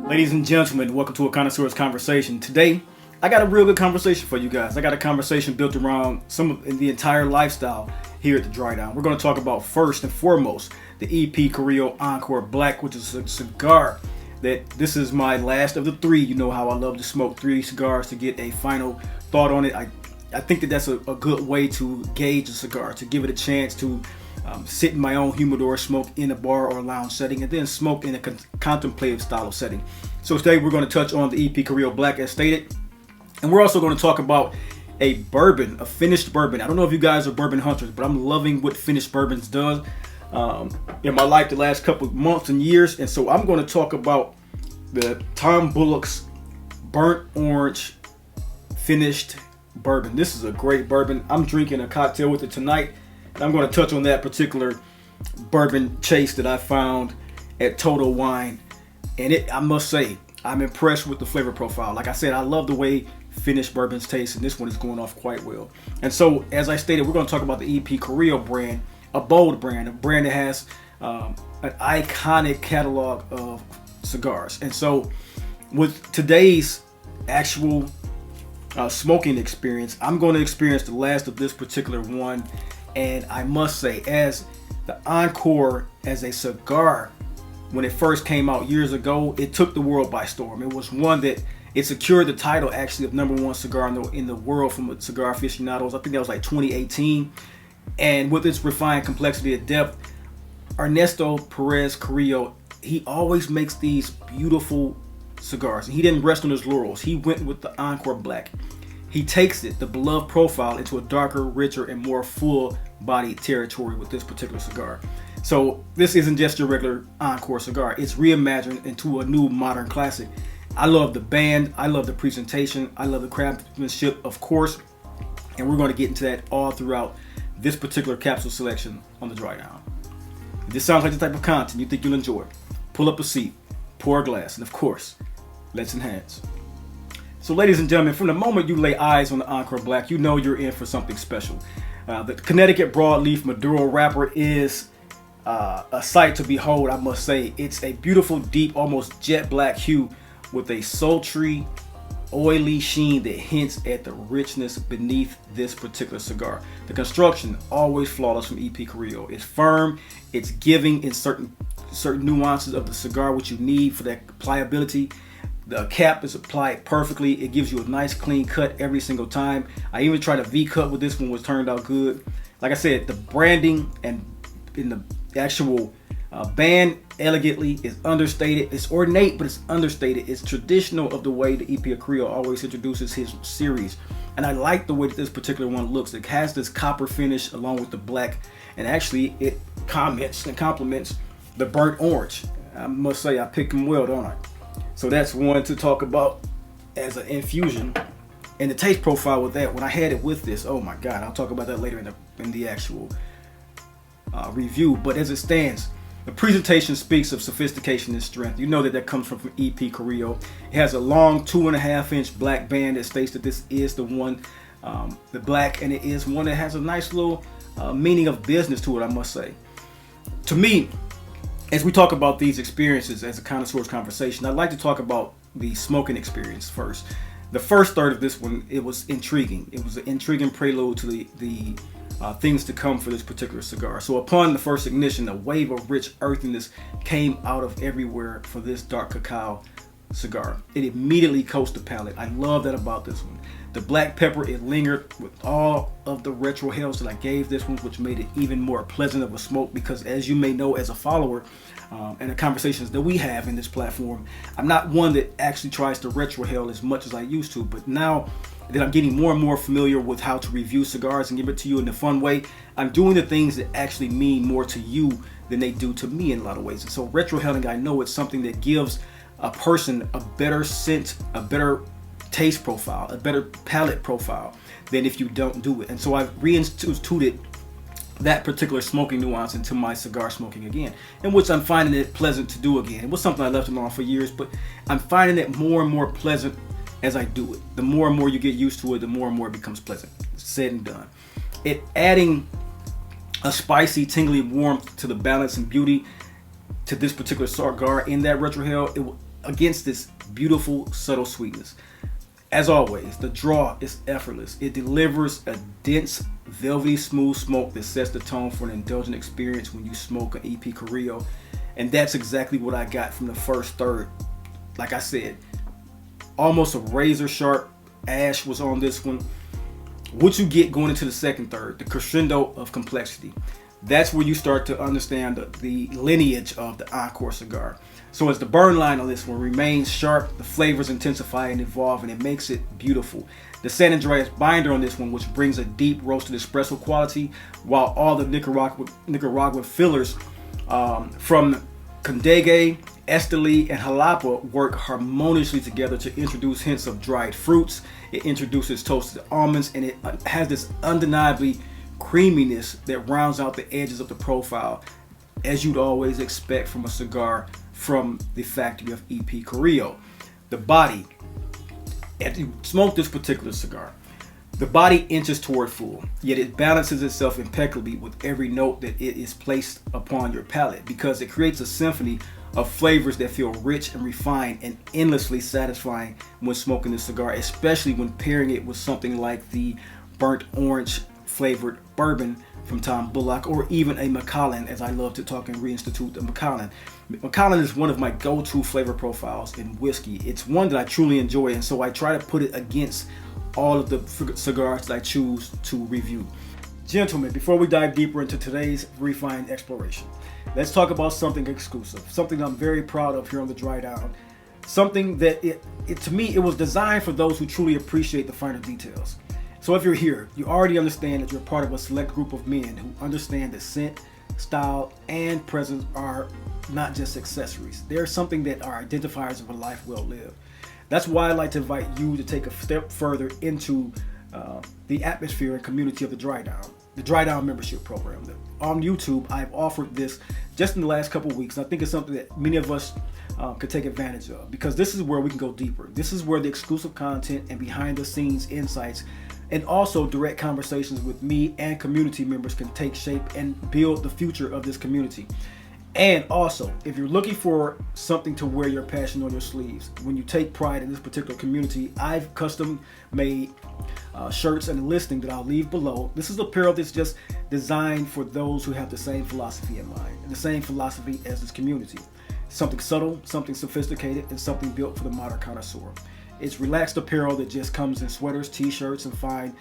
Ladies and gentlemen, welcome to A Connoisseur's Conversation. Today, I got a real good conversation for you guys. I got a conversation built around the entire lifestyle here at the Dry Down. We're going to talk about, first and foremost, the EP Carrillo Encore Black, which is a cigar that this is my last of the three. You know how I love to smoke 3 cigars to get a final thought on it. I think that that's a good way to gauge a cigar, to give it a chance to sit in my own humidor, smoke in a bar or lounge setting, and then smoke in a contemplative style of setting. So today we're going to touch on the EP Carrillo Black as stated, and we're also going to talk about a bourbon, a finished bourbon. I don't know if you guys are bourbon hunters, but I'm loving what finished bourbons does in my life the last couple of months and years, and so I'm going to talk about the Tom Bullock's Burnt Orange Finished Bourbon. This is a great bourbon. I'm drinking a cocktail with it tonight. I'm going to touch on that particular bourbon chase that I found at Total Wine. And I must say, I'm impressed with the flavor profile. Like I said, I love the way finished bourbons taste, and this one is going off quite well. And so, as I stated, we're going to talk about the EP Carrillo brand, a bold brand, a brand that has an iconic catalog of cigars. And so, with today's actual smoking experience, I'm going to experience the last of this particular one. And I must say, as the Encore as a cigar, when it first came out years ago, it took the world by storm. It was one that it secured the title actually of #1 cigar in the world from Cigar Aficionados. I think that was like 2018. And with its refined complexity and depth, Ernesto Perez Carrillo, he always makes these beautiful cigars. He didn't rest on his laurels. He went with the Encore Black. He takes the beloved profile, into a darker, richer, and more full-bodied territory with this particular cigar. So this isn't just your regular Encore cigar. It's reimagined into a new modern classic. I love the band. I love the presentation. I love the craftsmanship, of course. And we're going to get into that all throughout this particular capsule selection on the Dry Down. If this sounds like the type of content you think you'll enjoy, pull up a seat, pour a glass, and of course, let's enhance. So ladies and gentlemen, from the moment you lay eyes on the Encore Black, you know you're in for something special. The Connecticut Broadleaf Maduro wrapper is a sight to behold, I must say. It's a beautiful, deep, almost jet black hue with a sultry, oily sheen that hints at the richness beneath this particular cigar. The construction, always flawless from EP Carrillo. It's firm, it's giving in certain nuances of the cigar, what you need for that pliability. The cap is applied perfectly. It gives you a nice clean cut every single time. I even tried a V-cut with this one, which turned out good. Like I said, the branding and in the actual band elegantly is understated. It's ornate, but it's understated. It's traditional of the way the EP Carrillo always introduces his series. And I like the way that this particular one looks. It has this copper finish along with the black. And actually, it comments and complements the burnt orange. I must say, I picked them well, don't I? So that's one to talk about as an infusion. And the taste profile with that, when I had it with this, oh my God, I'll talk about that later in the actual review. But as it stands, the presentation speaks of sophistication and strength. You know that comes from EP Carrillo. It has a long 2.5-inch black band that states that this is the one, the black, and it is one that has a nice little meaning of business to it, I must say. To me, as we talk about these experiences as a connoisseur's conversation, I'd like to talk about the smoking experience first. The first third of this one, it was intriguing. It was an intriguing prelude to the things to come for this particular cigar. So upon the first ignition, a wave of rich earthiness came out of everywhere for this dark cacao cigar. It immediately coats the palate. I love that about this one. The black pepper, it lingered with all of the retrohales that I gave this one, which made it even more pleasant of a smoke, because as you may know as a follower and the conversations that we have in this platform, I'm not one that actually tries to retrohale as much as I used to, but now that I'm getting more and more familiar with how to review cigars and give it to you in a fun way, I'm doing the things that actually mean more to you than they do to me in a lot of ways. And so retrohaling, I know it's something that gives a person a better scent, a better taste profile, a better palate profile than if you don't do it. And so I've reinstituted that particular smoking nuance into my cigar smoking again, in which I'm finding it pleasant to do again. It was something I left alone for years, but I'm finding it more and more pleasant as I do it. The more and more you get used to it, the more and more it becomes pleasant. Said and done. It adding a spicy, tingly warmth to the balance and beauty to this particular cigar in that retrohale against this beautiful, subtle sweetness. As always, the draw is effortless. It delivers a dense, velvety, smooth smoke that sets the tone for an indulgent experience when you smoke an EP Carrillo. And that's exactly what I got from the first third. Like I said, almost a razor sharp ash was on this one. What you get going into the second third, the crescendo of complexity. That's where you start to understand the lineage of the Encore cigar. So as the burn line on this one remains sharp, the flavors intensify and evolve, and it makes it beautiful. The San Andrés binder on this one, which brings a deep roasted espresso quality, while all the Nicaraguan fillers from Condega, Estelí, and Jalapa work harmoniously together to introduce hints of dried fruits. It introduces toasted almonds, and it has this undeniably creaminess that rounds out the edges of the profile, as you'd always expect from a cigar from the factory of EP Carrillo. The body, as you smoke this particular cigar, the body inches toward full, yet it balances itself impeccably with every note that it is placed upon your palate, because it creates a symphony of flavors that feel rich and refined and endlessly satisfying when smoking this cigar, especially when pairing it with something like the burnt orange flavored bourbon from Tom Bullock, or even a Macallan, as I love to talk and reinstitute the Macallan. Macallan is one of my go-to flavor profiles in whiskey. It's one that I truly enjoy, and so I try to put it against all of the cigars that I choose to review. Gentlemen, before we dive deeper into today's refined exploration, let's talk about something exclusive, something I'm very proud of here on the Dry Down. Something that to me, it was designed for those who truly appreciate the finer details. So if you're here, you already understand that you're part of a select group of men who understand that scent, style, and presence are not just accessories. They're something that are identifiers of a life well lived. That's why I'd like to invite you to take a step further into the atmosphere and community of the Dry Down membership program. On YouTube, I've offered this just in the last couple of weeks. I think it's something that many of us could take advantage of, because this is where we can go deeper. This is where the exclusive content and behind the scenes insights and also direct conversations with me and community members can take shape and build the future of this community. And also, if you're looking for something to wear your passion on your sleeves, when you take pride in this particular community, I've custom made shirts and a listing that I'll leave below. This is apparel that's just designed for those who have the same philosophy in mind, and the same philosophy as this community. Something subtle, something sophisticated, and something built for the modern connoisseur. It's relaxed apparel that just comes in sweaters, t-shirts, and fine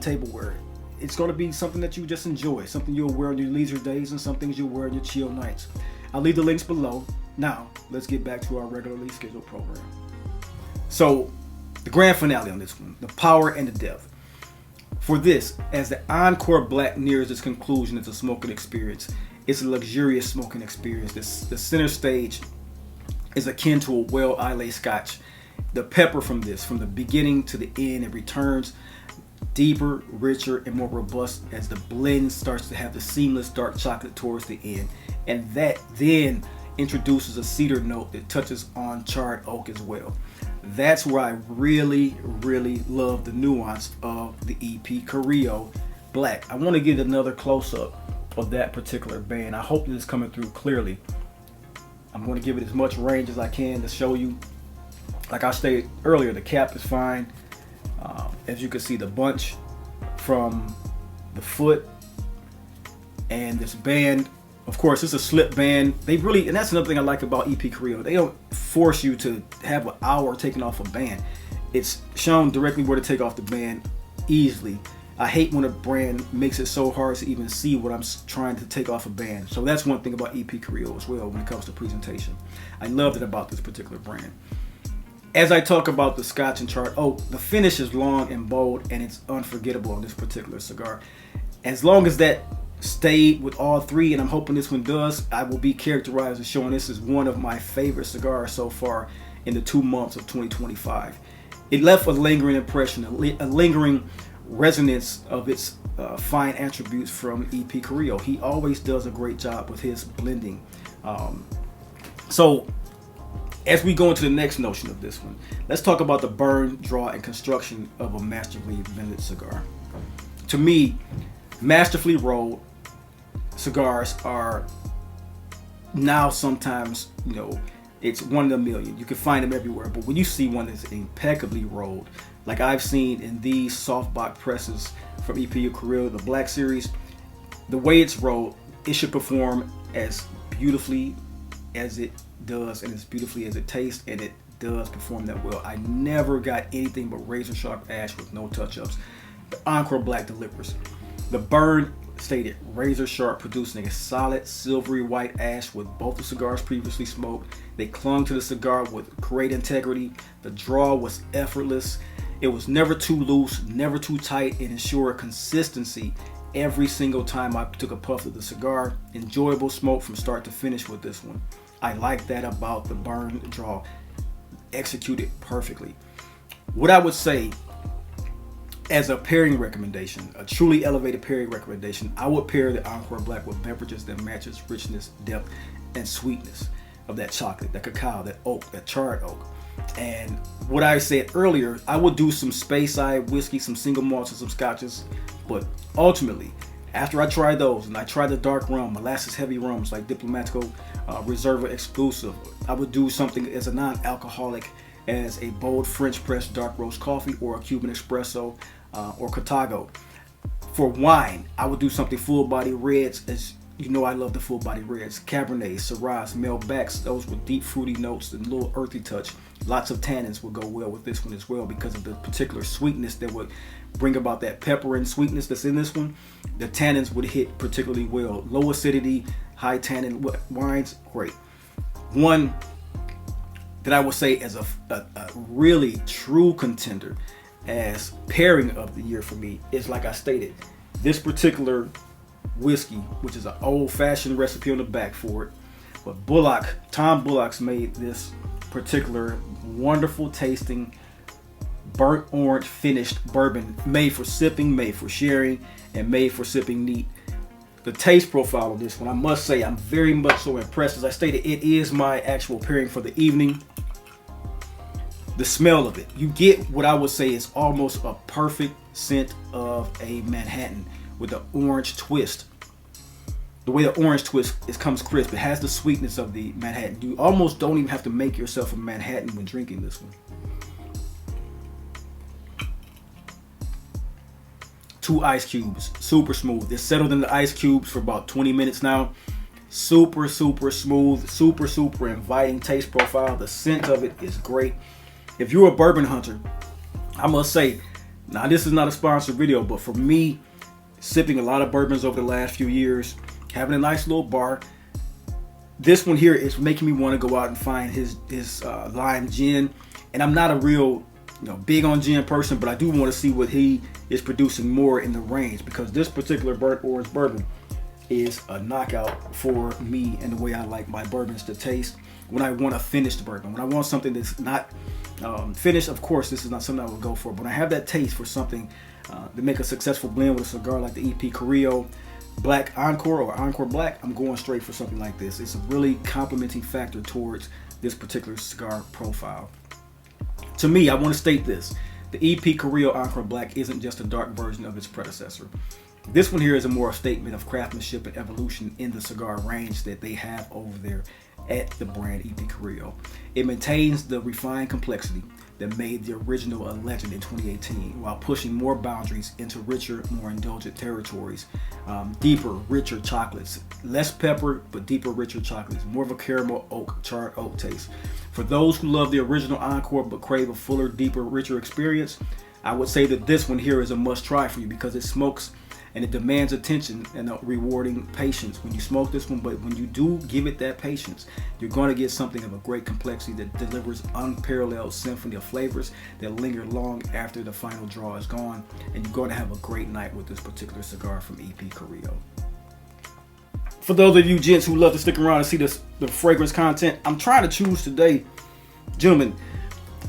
tableware. It's going to be something that you just enjoy, something you'll wear on your leisure days, and some things you'll wear on your chill nights. I'll leave the links below. Now, let's get back to our regularly scheduled program. So, the grand finale on this one, the power and the depth. For this, as the Encore Black nears its conclusion as a smoking experience, it's a luxurious smoking experience. The center stage is akin to a well-Islay Scotch. The pepper from this, from the beginning to the end, it returns deeper, richer, and more robust as the blend starts to have the seamless dark chocolate towards the end. And that then introduces a cedar note that touches on charred oak as well. That's where I really, really love the nuance of the EP Carrillo Black. I want to get another close-up of that particular band. I hope that it's coming through clearly. I'm going to give it as much range as I can to show you. Like I stated earlier, the cap is fine. As you can see, the bunch from the foot and this band, of course, it's a slip band. They really, and that's another thing I like about EP Carrillo. They don't force you to have an hour taking off a band. It's shown directly where to take off the band easily. I hate when a brand makes it so hard to even see what I'm trying to take off a band. So that's one thing about EP Carrillo as well when it comes to presentation. I love it about this particular brand. As I talk about the Scotch and charred oak, the finish is long and bold, and it's unforgettable on this particular cigar. As long as that stayed with all three, and I'm hoping this one does, I will be characterized as showing this as one of my favorite cigars so far in the 2 months of 2025. It left a lingering impression, a lingering resonance of its fine attributes from EP Carrillo. He always does a great job with his blending. So as we go into the next notion of this one, let's talk about the burn, draw, and construction of a masterfully blended cigar. To me, masterfully rolled cigars are now sometimes, it's one in a million. You can find them everywhere. But when you see one that's impeccably rolled, like I've seen in these softbox presses from EP Carrillo, the Black series, the way it's rolled, it should perform as beautifully as it does and as beautifully as it tastes, and it does perform that well. I never got anything but razor sharp ash with no touch-ups. The Encore Black delivers. The burn stated razor sharp, producing a solid silvery white ash with both the cigars previously smoked. They clung to the cigar with great integrity. The draw was effortless. It was never too loose, never too tight, and ensured consistency every single time I took a puff of the cigar. Enjoyable smoke from start to finish with this one. I like that about the burn draw. Executed perfectly. What I would say as a pairing recommendation, a truly elevated pairing recommendation, I would pair the Encore Black with beverages that matches richness, depth, and sweetness of that chocolate, that cacao, that oak, that charred oak. And what I said earlier, I would do some Speyside whiskey, some single malts, and some scotches. But ultimately, after I tried those, and I tried the dark rum, molasses heavy rums like Diplomatico Reserva exclusive, I would do something as a non-alcoholic as a bold French press dark roast coffee, or a Cuban espresso, or Cartago. For wine, I would do something full-body reds, as you know I love the full-body reds. Cabernet, Syrahs, Malbecs, those with deep fruity notes and a little earthy touch. Lots of tannins would go well with this one as well because of the particular sweetness that would bring about that pepper and sweetness that's in this one. The tannins would hit particularly well. Low acidity, high tannin wines, great. One that I would say as a really true contender as pairing of the year for me is, like I stated, this particular whiskey, which is an old-fashioned recipe on the back for it. But Tom Bullock's made this particular wonderful tasting burnt orange finished bourbon, made for sipping, made for sharing, and made for sipping neat. The taste profile of this one, I must say, I'm very much so impressed. As I stated, it is my actual pairing for the evening. The smell of it, you get what I would say is almost a perfect scent of a Manhattan with the orange twist. The way the orange twist comes crisp, it has the sweetness of the Manhattan. You almost don't even have to make yourself a Manhattan when drinking this one. 2 ice cubes, super smooth. It's settled in the ice cubes for about 20 minutes now. Super smooth, super inviting taste profile. The scent of it is great. If you're a bourbon hunter, I must say, now this is not a sponsored video, but for me, sipping a lot of bourbons over the last few years, having a nice little bar, this one here is making me want to go out and find his lime gin. And I'm not a real big on gin person, but I do want to see what he is producing more in the range, because this particular burnt orange bourbon is a knockout for me and the way I like my bourbons to taste when I want a finished bourbon. When I want something that's not finished, of course, this is not something I would go for. But when I have that taste for something to make a successful blend with a cigar like the EP Carrillo Black Encore or Encore Black, I'm going straight for something like this. It's a really complementing factor towards this particular cigar profile. To me, I want to state this. The EP Carrillo Encore Black isn't just a dark version of its predecessor. This one here is a more statement of craftsmanship and evolution in the cigar range that they have over there at the brand EP Carrillo. It maintains the refined complexity that made the original a legend in 2018, while pushing more boundaries into richer, more indulgent territories. Deeper, richer chocolates, less pepper, but deeper, richer chocolates, more of a caramel oak, charred oak taste. For those who love the original Encore but crave a fuller, deeper, richer experience, I would say that this one here is a must try for you, because it smokes and it demands attention and rewarding patience when you smoke this one. But when you do give it that patience, you're going to get something of a great complexity that delivers unparalleled symphony of flavors that linger long after the final draw is gone. And you're going to have a great night with this particular cigar from EP Carrillo. For those of you gents who love to stick around and see the fragrance content, I'm trying to choose today. Gentlemen,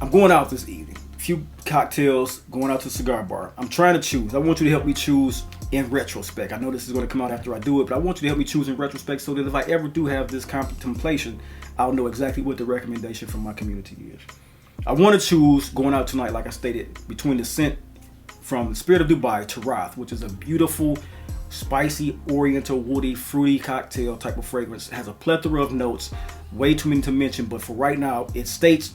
I'm going out this evening. A few cocktails, going out to a cigar bar. I'm trying to choose. I want you to help me choose in retrospect. I know this is going to come out after I do it, but I want you to help me choose in retrospect so that if I ever do have this contemplation, I'll know exactly what the recommendation from my community is. I want to choose, going out tonight, like I stated, between the scent from Spirit of Dubai to Roth, which is a beautiful spicy, oriental, woody, fruity cocktail type of fragrance. It has a plethora of notes, way too many to mention, but for right now, it states,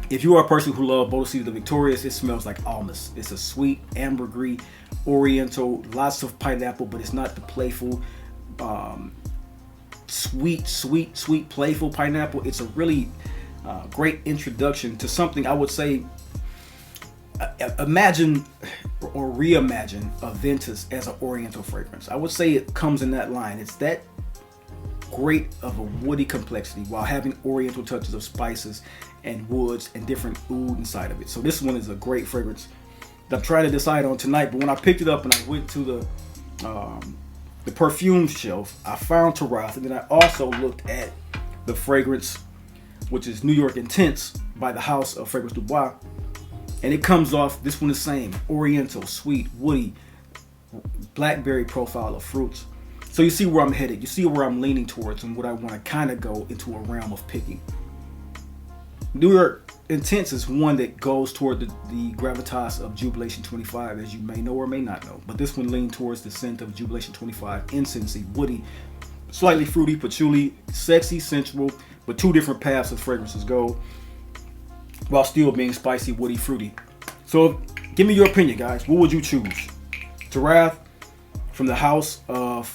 if you are a person who loves Bodega the Victorious, it smells like almonds. It's a sweet, ambergris, oriental, lots of pineapple, but it's not the playful, sweet, playful pineapple. It's a really great introduction to something. I would say, imagine or reimagine a Ventus as an oriental fragrance. I would say it comes in that line. It's that great of a woody complexity while having oriental touches of spices and woods and different oud inside of it. So this one is a great fragrance that I'm trying to decide on tonight. But when I picked it up and I went to the perfume shelf, I found Terrace, and then I also looked at the fragrance, which is New York Intense by the House of Fragrance Du Bois, and it comes off, this one the same, oriental, sweet, woody, blackberry profile of fruits. So you see where I'm headed, you see where I'm leaning towards and what I want to kind of go into a realm of picking. New York Intense is one that goes toward the gravitas of Jubilation 25, as you may know or may not know. But this one leans towards the scent of Jubilation 25, incensey, woody, slightly fruity, patchouli, sexy, sensual, but two different paths of fragrances go, while still being spicy, woody, fruity. So give me your opinion, guys. What would you choose? Terrace from the House of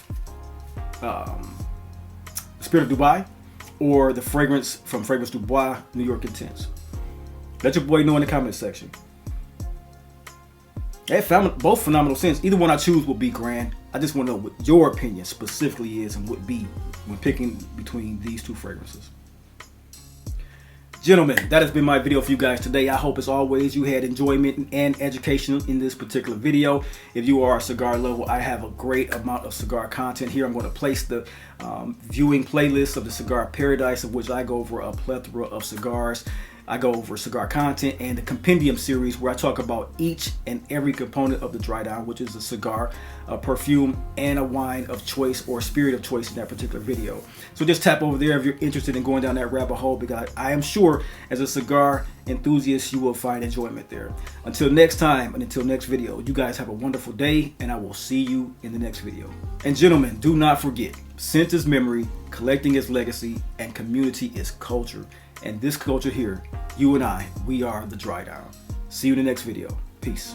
Spirit of Dubai, or the fragrance from Fragrance Du Bois, New York Intense? Let your boy know in the comment section. They found both phenomenal scents. Either one I choose will be grand. I just want to know what your opinion specifically is and would be when picking between these two fragrances. Gentlemen, that has been my video for you guys today. I hope as always you had enjoyment and education in this particular video. If you are a cigar lover, I have a great amount of cigar content here. I'm going to place the viewing playlist of the Cigar Paradise, of which I go over a plethora of cigars. I go over cigar content and the compendium series where I talk about each and every component of the dry down, which is a cigar, a perfume, and a wine of choice or spirit of choice in that particular video. So just tap over there if you're interested in going down that rabbit hole, because I am sure as a cigar enthusiast you will find enjoyment there. Until next time and until next video, you guys have a wonderful day, and I will see you in the next video. And gentlemen, do not forget, scent is memory, collecting is legacy, and community is culture. And this culture here, you and I, we are the Dry Down. See you in the next video. Peace.